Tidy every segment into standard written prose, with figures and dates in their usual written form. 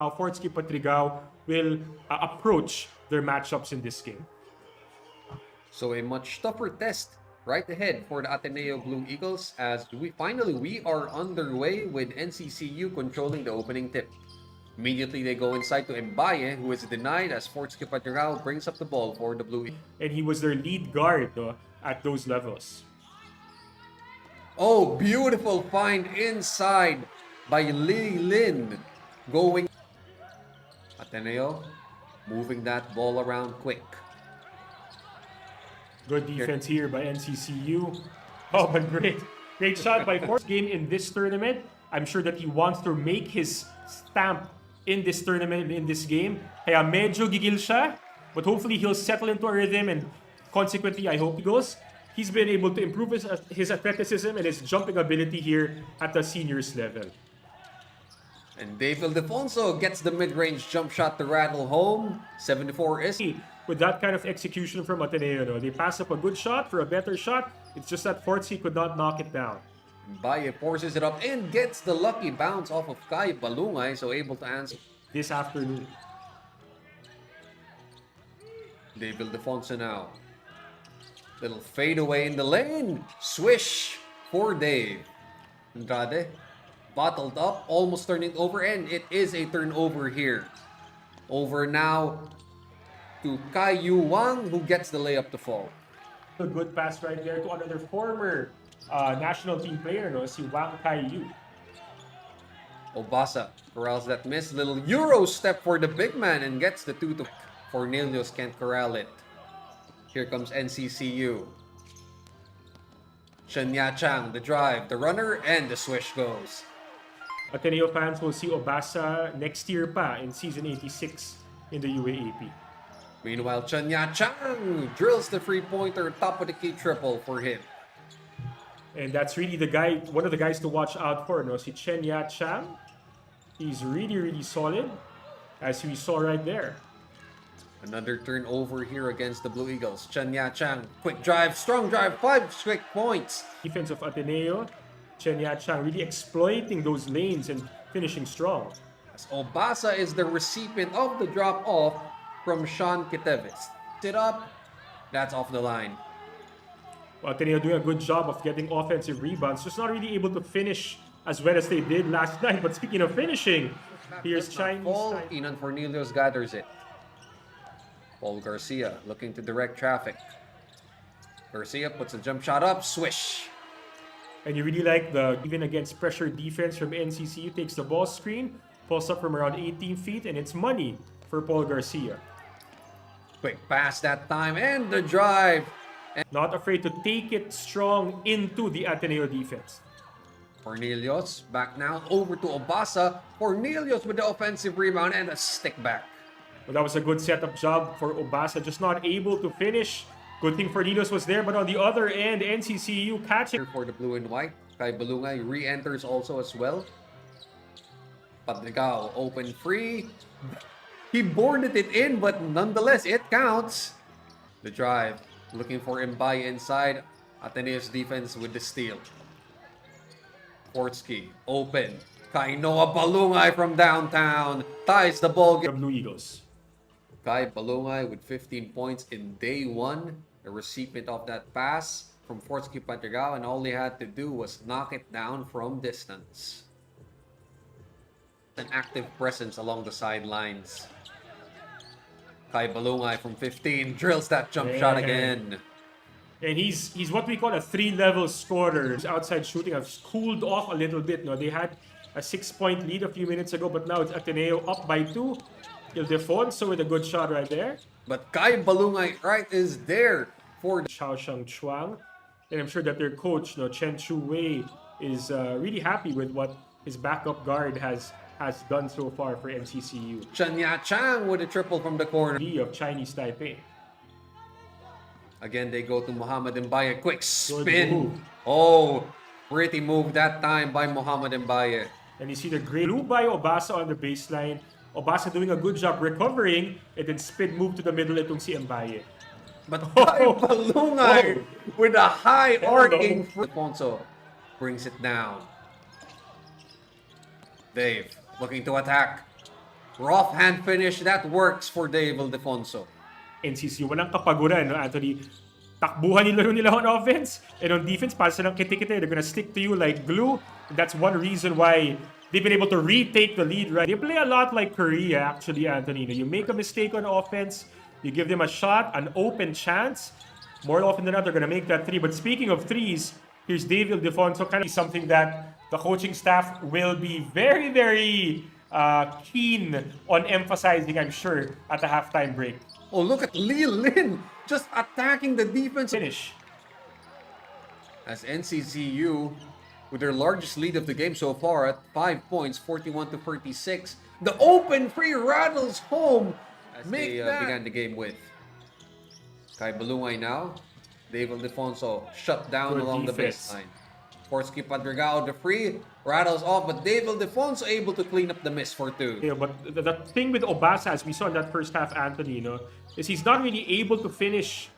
how Fortsky Patrigao will approach their matchups in this game. So a much tougher test right ahead for the Ateneo Blue Eagles as we are underway with NCCU controlling the opening tip. Immediately they go inside to Mbaye, who is denied as Fortsky Patrigao brings up the ball for the Blue Eagles. And he was their lead guard at those levels. Oh, beautiful find inside by Li Lin. Going Ateneo, moving that ball around quick. Good defense here by NCCU. Oh, but great shot by Fortsky. Game in this tournament. I'm sure that he wants to make his stamp in this tournament, in this game. Kaya medyo gigil siya, but hopefully he'll settle into a rhythm, and consequently, I hope he goes. He's been able to improve his athleticism and his jumping ability here at the seniors level. And Dave Ildefonso gets the mid-range jump shot to rattle home. 74 is. With that kind of execution from Ateneo, they pass up a good shot for a better shot. It's just that Fortsky could not knock it down. Baye forces it up and gets the lucky bounce off of Kai Balungay, so able to answer This afternoon. Dave Ildefonso now. Little fade away in the lane. Swish for Dave. Andrade bottled up, almost turning over, and it is a turnover here. Over now to Kai Yu Wang, who gets the layup to fall. A good pass right there to another former national team player, si Wang Kai-yu. Obasa corrals that miss. Little Euro step for the big man and gets the 2 to Cornelius can't corral it. Here comes NCCU. Chenya Chang, the drive, the runner, and the swish goes. Ateneo fans will see Obasa next year pa in season 86 in the UAAP. Meanwhile, Chenya Chang drills the three-pointer, top of the key triple for him. And that's really the guy, one of the guys to watch out for, si Chenya Chang. He's really solid, as we saw right there. Another turnover here against the Blue Eagles. Chenya Chang, quick drive, strong drive, 5 quick points. Defense of Ateneo, Chenya Chang really exploiting those lanes and finishing strong. As Obasa is the recipient of the drop-off from Sean Kitevis. Sit up, that's off the line. Well, Ateneo doing a good job of getting offensive rebounds, just not really able to finish as well as they did last night. But speaking of finishing, here's Chinese. Inan Cornelius gathers it. Paul Garcia looking to direct traffic. Garcia puts a jump shot up, swish. And you really like even against pressure defense from NCCU, takes the ball screen, pulls up from around 18 feet, and it's money for Paul Garcia. Quick pass that time, and the drive. Not afraid to take it strong into the Ateneo defense. Cornelius back now over to Obasa. Cornelius with the offensive rebound and a stick back. Well, that was a good setup job for Obasa, just not able to finish. Good thing Cornelius was there, but on the other end, NCCU catching. For the blue and white, Kai Balungay re-enters also as well. Patrigao open free. He boarded it in, but nonetheless, it counts. The drive, looking for Mbaye inside. Ateneo's defense with the steal. Fortsky, open. Kainoa Balungay from downtown ties the ball game. The Blue Eagles. Kai Balungay with 15 points in day 1. The recipient of that pass from Fortsky Patrigao, and all he had to do was knock it down from distance. An active presence along the sidelines. Kai Balungay from 15 drills that jump shot again. And he's what we call a 3-level scorer. His outside shooting has cooled off a little bit. No, they had a 6-point lead a few minutes ago, but now it's Ateneo up by 2. Ildefonso with a good shot right there. But Kai Balungay is there for Xiao Shang Chuang. And I'm sure that their coach, Chen Chu Wei, is really happy with what his backup guard has done so far for NCCU. Chenya Chang with a triple from the corner. Of Chinese Taipei. Again, they go to Muhammad Mbaye. Quick spin. Oh, pretty move that time by Muhammad Mbaye. And you see the great blue by Obasa on the baseline. Obasa doing a good job recovering, and then spin move to the middle itong si Mbaye. But Kai Balungay with a high arcing. Alfonso brings it down. Dave looking to attack. Rough hand finish. That works for Dave Ildefonso. NCCU, walang kapaguran, no, Anthony? Takbuhan nila on offense and on defense, para silang kiti-kiti. They're gonna stick to you like glue. And that's one reason why they've been able to retake the lead, right? They play a lot like Korea, actually, Anthony. You make a mistake on offense, you give them a shot, an open chance. More often than not, they're gonna make that three. But speaking of threes, here's Dave Ildefonso, kind of something that the coaching staff will be very, very keen on emphasizing, I'm sure, at the halftime break. Oh, look at Lee Lin just attacking the defense. Finish. As NCCU, with their largest lead of the game so far at 5 points, 41-36. The open free rattles home. As they began the game with. Kai Balungay now. Dave Ildefonso shut down Good along defense. the baseline. Forsky Padragao, the free, rattles off, but Dave Ildefonso able to clean up the miss for two. Yeah, but the thing with Obasa, as we saw in that first half, Anthony, is he's not really able to finish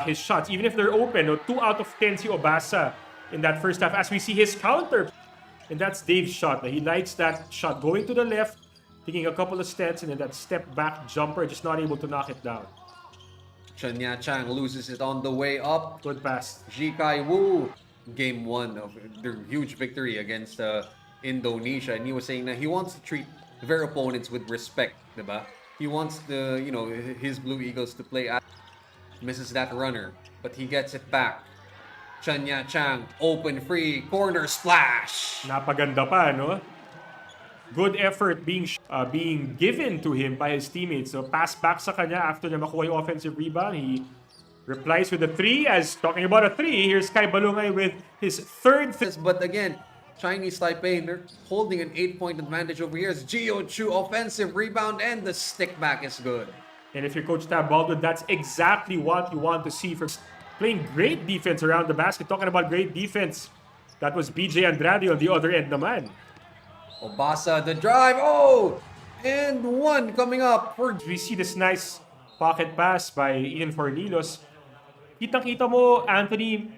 his shots, even if they're open. 2 out of 10 si Obasa in that first half, as we see his counter. And that's Dave's shot. He likes that shot going to the left, taking a couple of steps, and then that step back jumper, just not able to knock it down. Chanya Chang loses it on the way up. Good pass. Ji Kai Woo, game 1 of their huge victory against Indonesia, and he was saying that he wants to treat their opponents with respect, diba? He wants his Blue Eagles to play at. Misses that runner, but he gets it back. Chanya Chang, open free, corner splash. Napaganda pa, no? Good effort being given to him by his teammates. So pass back sa kanya after niya makuha yung offensive rebound. He replies with a 3. As talking about a 3, here's Kai Balungay with his third. But again, Chinese Taipei, they're holding an 8-point advantage over here. It's Gio Chu, offensive rebound, and the stick back is good. And if you're Coach Tab Baldwin, that's exactly what you want to see from playing great defense around the basket. Talking about great defense, that was BJ Andrade on the other end naman. Obasa, the drive, and one coming up for. We see this nice pocket pass by Ian Fornilos. Kitang-kita mo, Anthony,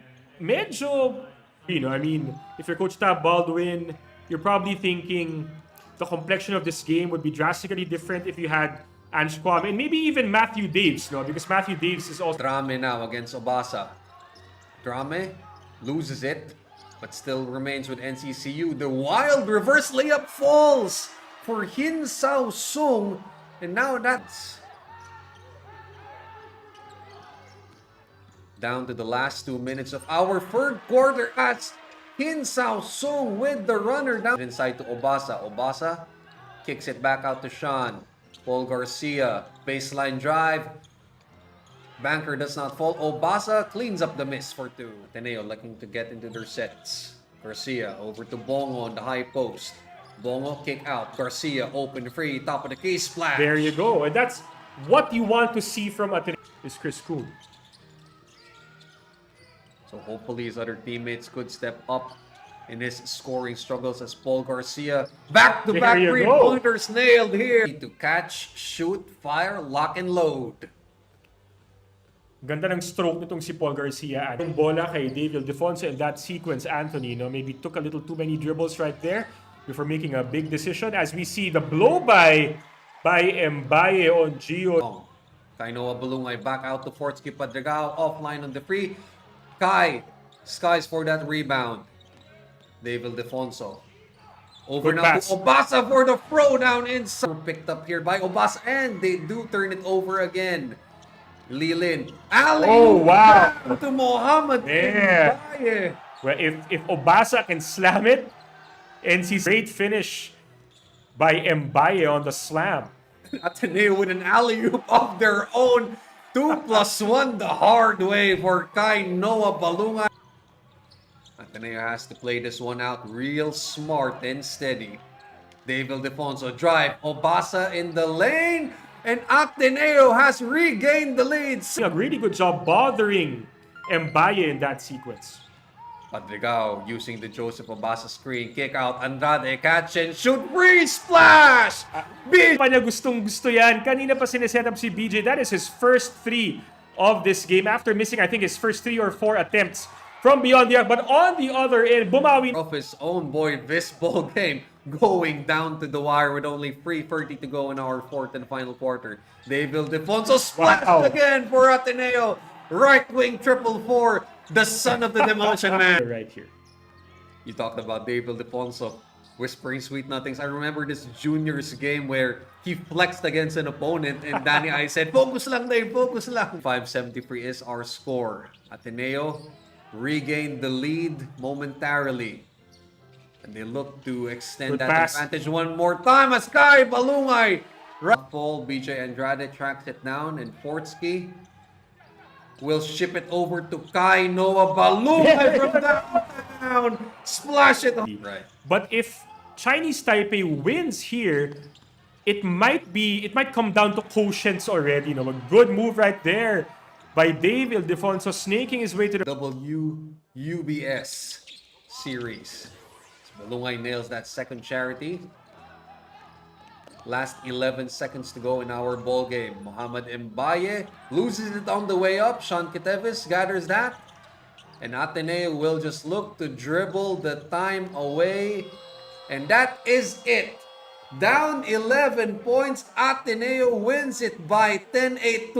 medyo, I mean, if you're Coach Tab Baldwin, you're probably thinking the complexion of this game would be drastically different if you had Ange Kwame and maybe even Matthew Daves, because Matthew Daves is also. Drame now against Obasa. Drame loses it, but still remains with NCCU. The wild reverse layup falls for Hin Sao Sung, and now that's down to the last 2 minutes of our third quarter as Hin Sao Sung with the runner down inside to Obasa. Obasa kicks it back out to Sean. Paul Garcia, baseline drive. Banker does not fall. Obasa cleans up the miss for 2. ATENEO looking to get into their sets. Garcia over to Bongo on the high post. Bongo kick out. Garcia open free. Top of the key splash. There you go. And that's what you want to see from ATENEO. Is Chris Kuhn. So hopefully his other teammates could step up in his scoring struggles as Paul Garcia. Back-to-back There you three-pointers nailed here. To catch, shoot, fire, lock, and load. Ganda ng stroke nitong si Paul Garcia. Yung bola kay Dave Ildefonso in that sequence, Anthony, maybe took a little too many dribbles right there before making a big decision. As we see the blow by Mbaye on Gio. Kainoa Balungay back out to Forsky Padragao. Offline on the free. Kai skies for that rebound. Dave Ildefonso. Over Good now pass. to Obasa for the throwdown inside. Picked up here by Obasa, and they do turn it over again. Lilin. Ali. Oh, wow. To Mohamed. Yeah. Mbaye. Well, if Obasa can slam it, NC's great finish by Mbaye on the slam. ATENEO with an alley-oop of their own. 2+1 the hard way for Kainoa Balungay. ATENEO has to play this one out real smart and steady. Dave Ildefonso drive. Obasa in the lane. And ATENEO has regained the lead. A really good job bothering Mbaye in that sequence. Padragao using the Joseph Obasa screen. Kick out. Andrade catch and shoot. Free splash! Pa niya gustong-gusto yan. Kanina pa sineset up si BJ. That is his first 3 of this game after missing, I think, his first 3 or 4 attempts from beyond the arc. But on the other end, bumawi Of his own boy this ball game, going down to the wire with only 3:30 to go in our fourth and final quarter. David Defonso splashed Wow. again for Ateneo. Right wing 444, the son of the demolition man. right here. You talked about David Defonso whispering sweet nothings. I remember this juniors game where he flexed against an opponent and Danny I said, focus lang, Dave, focus lang. 573 is our score. Ateneo regained the lead momentarily. And they look to extend Good that pass. advantage one more time as Kai Balungay. Ball, BJ Andrade tracks it down and Fortsky will ship it over to Kai Noah Balungay from downtown. Splash it. Right. But if Chinese Taipei wins here, it might come down to quotients already. You know, a good move right there by Dave Ildefonso, snaking his way to the WUBS series. So Balungay nails that second charity. Last 11 seconds to go in our ball game. Mohamed Mbaye loses it on the way up. Sean Kitevis gathers that. And Ateneo will just look to dribble the time away. And that is it. Down 11 points. Ateneo wins it by 10-8-12.